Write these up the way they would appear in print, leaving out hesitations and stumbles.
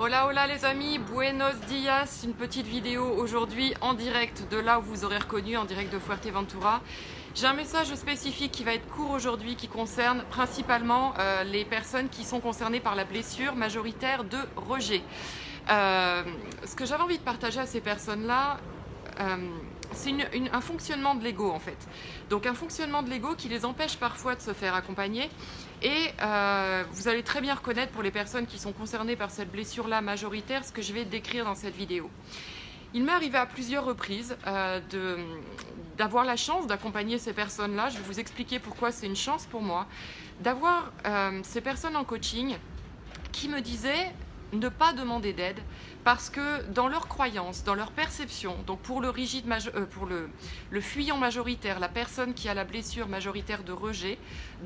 Hola hola les amis, buenos dias, une petite vidéo aujourd'hui en direct de là où vous aurez reconnu, en direct de Fuerteventura. J'ai un message spécifique qui va être court aujourd'hui qui concerne principalement les personnes qui sont concernées par la blessure majoritaire de rejet. Ce que j'avais envie de partager à ces personnes-là, c'est un fonctionnement de l'ego en fait. Donc un fonctionnement de l'ego qui les empêche parfois de se faire accompagner. Et vous allez très bien reconnaître pour les personnes qui sont concernées par cette blessure-là majoritaire ce que je vais décrire dans cette vidéo. Il m'est arrivé à plusieurs reprises d'avoir la chance d'accompagner ces personnes-là. Je vais vous expliquer pourquoi c'est une chance pour moi. D'avoir ces personnes en coaching qui me disaient ne pas demander d'aide parce que dans leur croyance, dans leur perception, donc pour le fuyant majoritaire, la personne qui a la blessure majoritaire de rejet,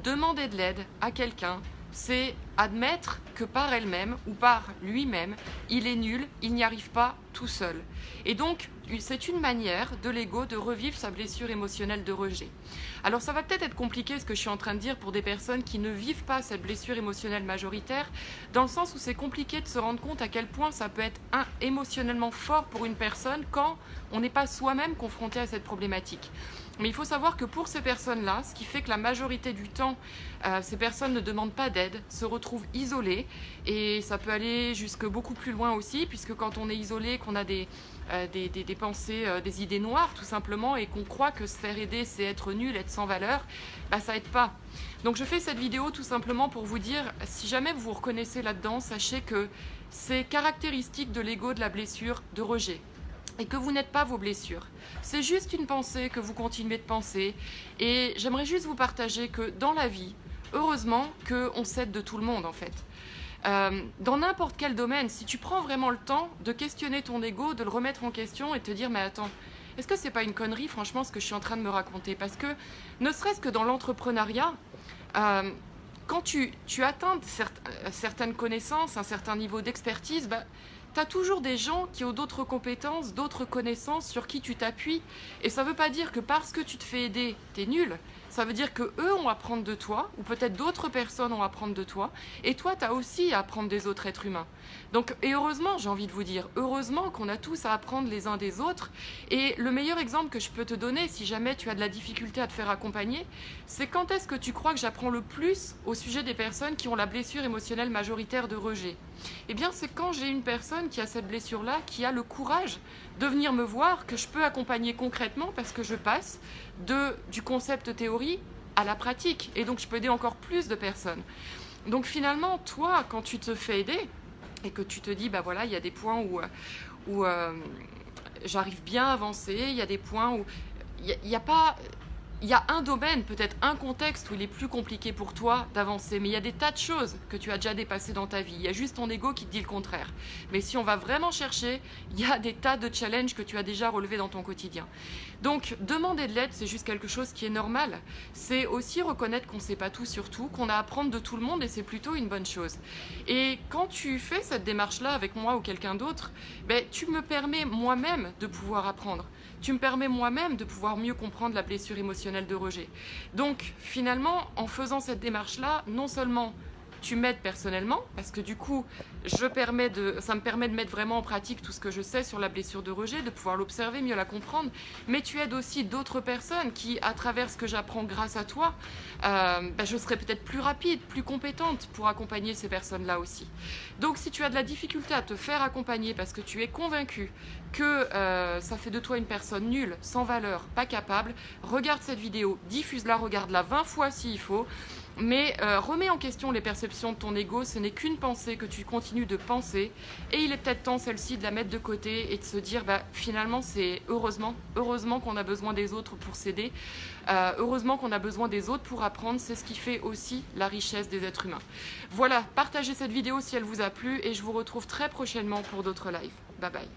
demander de l'aide à quelqu'un, c'est admettre que par elle-même ou par lui-même, il est nul, il n'y arrive pas tout seul. Et donc, c'est une manière de l'ego de revivre sa blessure émotionnelle de rejet. Alors ça va peut-être être compliqué ce que je suis en train de dire pour des personnes qui ne vivent pas cette blessure émotionnelle majoritaire, dans le sens où c'est compliqué de se rendre compte à quel point ça peut être émotionnellement fort pour une personne quand on n'est pas soi-même confronté à cette problématique. Mais il faut savoir que pour ces personnes-là, ce qui fait que la majorité du temps, ces personnes ne demandent pas d'aide, se retrouvent isolées, et ça peut aller jusque beaucoup plus loin aussi, puisque quand on est isolé, qu'on a des pensées, des idées noires tout simplement, et qu'on croit que se faire aider, c'est être nul, être sans valeur, bah, ça aide pas. Donc je fais cette vidéo tout simplement pour vous dire, si jamais vous vous reconnaissez là-dedans, sachez que c'est caractéristique de l'ego de la blessure de rejet. Et que vous n'êtes pas vos blessures. C'est juste une pensée que vous continuez de penser. Et j'aimerais juste vous partager que dans la vie, heureusement qu'on s'aide de tout le monde en fait. Dans n'importe quel domaine, si tu prends vraiment le temps de questionner ton ego, de le remettre en question et de te dire mais attends, est-ce que c'est pas une connerie franchement ce que je suis en train de me raconter? Parce que ne serait-ce que dans l'entrepreneuriat, quand tu atteins certaines connaissances, un certain niveau d'expertise, bah, tu as toujours des gens qui ont d'autres compétences, d'autres connaissances sur qui tu t'appuies. Et ça ne veut pas dire que parce que tu te fais aider, tu es nul. Ça veut dire qu'eux ont à apprendre de toi, ou peut-être d'autres personnes ont à apprendre de toi, et toi, tu as aussi à apprendre des autres êtres humains. Donc, et heureusement, j'ai envie de vous dire, heureusement qu'on a tous à apprendre les uns des autres. Et le meilleur exemple que je peux te donner, si jamais tu as de la difficulté à te faire accompagner, c'est quand est-ce que tu crois que j'apprends le plus au sujet des personnes qui ont la blessure émotionnelle majoritaire de rejet? Eh bien, c'est quand j'ai une personne qui a cette blessure-là, qui a le courage de venir me voir, que je peux accompagner concrètement parce que je passe du concept théorie à la pratique. Et donc, je peux aider encore plus de personnes. Donc, finalement, toi, quand tu te fais aider et que tu te dis, bah voilà, il y a des points où j'arrive bien à avancer, il y a des points où il n'y a pas... Il y a un domaine, peut-être un contexte où il est plus compliqué pour toi d'avancer, mais il y a des tas de choses que tu as déjà dépassées dans ta vie. Il y a juste ton ego qui te dit le contraire. Mais si on va vraiment chercher, il y a des tas de challenges que tu as déjà relevés dans ton quotidien. Donc, demander de l'aide, c'est juste quelque chose qui est normal. C'est aussi reconnaître qu'on ne sait pas tout sur tout, qu'on a à apprendre de tout le monde et c'est plutôt une bonne chose. Et quand tu fais cette démarche-là avec moi ou quelqu'un d'autre, ben, tu me permets moi-même de pouvoir apprendre. Tu me permets moi-même de pouvoir mieux comprendre la blessure émotionnelle de rejet. Donc finalement, en faisant cette démarche-là, non seulement tu m'aides personnellement, parce que du coup, ça me permet de mettre vraiment en pratique tout ce que je sais sur la blessure de rejet, de pouvoir l'observer, mieux la comprendre, mais tu aides aussi d'autres personnes qui, à travers ce que j'apprends grâce à toi, je serai peut-être plus rapide, plus compétente pour accompagner ces personnes-là aussi. Donc si tu as de la difficulté à te faire accompagner parce que tu es convaincu que ça fait de toi une personne nulle, sans valeur, pas capable, regarde cette vidéo, diffuse-la, regarde-la 20 fois s'il faut, mais remets en question les perceptions de ton ego, ce n'est qu'une pensée que tu continues de penser, et il est peut-être temps celle-ci de la mettre de côté et de se dire finalement c'est heureusement qu'on a besoin des autres pour s'aider, heureusement qu'on a besoin des autres pour apprendre, c'est ce qui fait aussi la richesse des êtres humains. Voilà, partagez cette vidéo si elle vous a plu et je vous retrouve très prochainement pour d'autres lives. Bye bye.